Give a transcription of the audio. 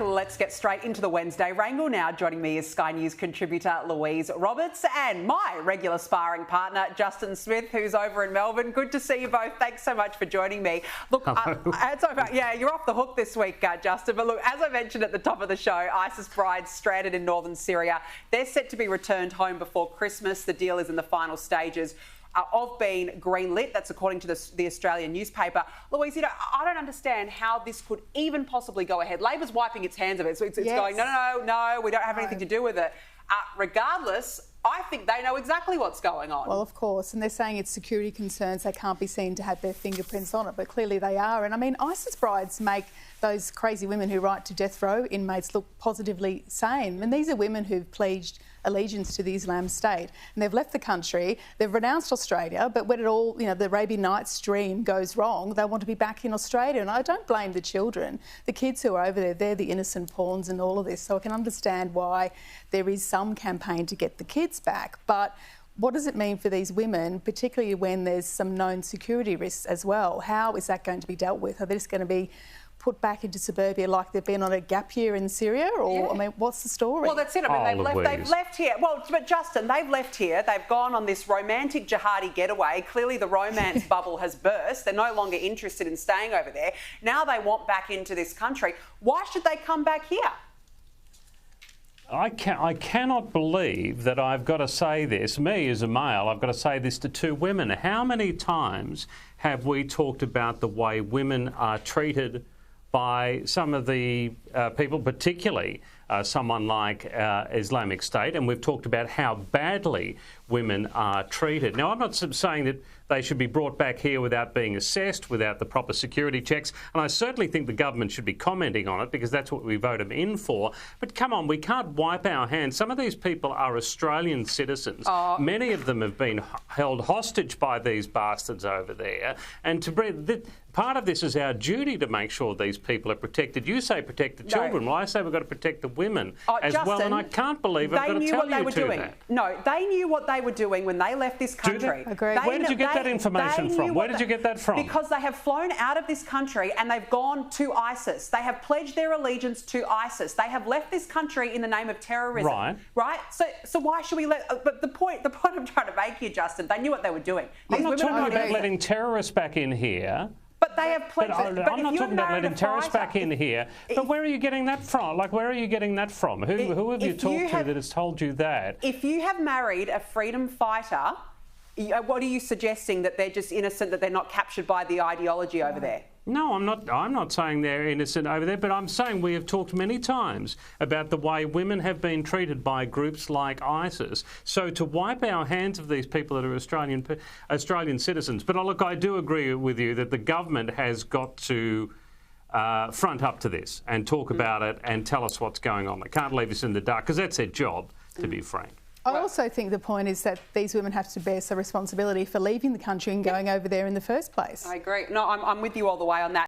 Let's get straight into the Wednesday wrangle now. Joining me is Sky News contributor Louise Roberts and my regular sparring partner, Justin Smith, who's over in Melbourne. Good to see you both. Thanks so much for joining me. Look, you're off the hook this week, Justin. But look, as I mentioned at the top of the show, ISIS brides stranded in northern Syria. They're set to be returned home before Christmas. The deal is in the final stages of being greenlit. That's according to the Australian newspaper. Louise, I don't understand how this could even possibly go ahead. Labor's wiping its hands of it. So it's going, no, we don't have anything to do with it. Regardless, I think they know exactly what's going on. Well, of course, and they're saying it's security concerns. They can't be seen to have their fingerprints on it, but clearly they are. And I mean, ISIS brides make those crazy women who write to death row inmates look positively sane. And these are women who've pledged allegiance to the Islam State, and they've left the country. They've renounced Australia, but when it all, the Arabian Nights dream goes wrong, they want to be back in Australia. And I don't blame the children. The kids who are over there, they're the innocent pawns in all of this. So I can understand why there is some campaign to get the kids back. But what does it mean for these women, particularly when there's some known security risks as well? How is that going to be dealt with? Are they just going to be put back into suburbia like they've been on a gap year in Syria? Or, I mean, what's the story? Well, that's it. I mean, they've left here. Well, but Justin, they've left here. They've gone on this romantic jihadi getaway. Clearly the romance bubble has burst. They're no longer interested in staying over there. Now they want back into this country. Why should they come back here? I cannot believe that I've got to say this. Me as a male, I've got to say this to two women. How many times have we talked about the way women are treated by some of the people, particularly someone like Islamic State, and we've talked about how badly women are treated. Now, I'm not saying that they should be brought back here without being assessed, without the proper security checks, and I certainly think the government should be commenting on it because that's what we vote them in for. But come on, we can't wipe our hands. Some of these people are Australian citizens. Many of them have been held hostage by these bastards over there, and part of this is our duty to make sure these people are protected. You say protect the children. Well, I say we've got to protect the women as Justin, well, and I can't believe I've got to tell you that. No, they knew what they were doing when they left this country. Where did you get that information from? Where did you get that from? Because they have flown out of this country and they've gone to ISIS. They have pledged their allegiance to ISIS. They have left this country in the name of terrorism. Right? So why should we let... But the point I'm trying to make here, Justin, they knew what they were doing. I'm not talking about letting terrorists back in here. But they have pledged... I'm not talking about letting terrorists back in here. But where are you getting that from? Like, where are you getting that from? Who have you talked to that has told you that? If you have married a freedom fighter, what are you suggesting? That they're just innocent, that they're not captured by the ideology over there? No, I'm not saying they're innocent over there, but I'm saying we have talked many times about the way women have been treated by groups like ISIS. So to wipe our hands of these people that are Australian citizens. But look, I do agree with you that the government has got to front up to this and talk about it and tell us what's going on. They can't leave us in the dark because that's their job, to be frank. I also think the point is that these women have to bear some responsibility for leaving the country and going over there in the first place. I agree. No, I'm with you all the way on that.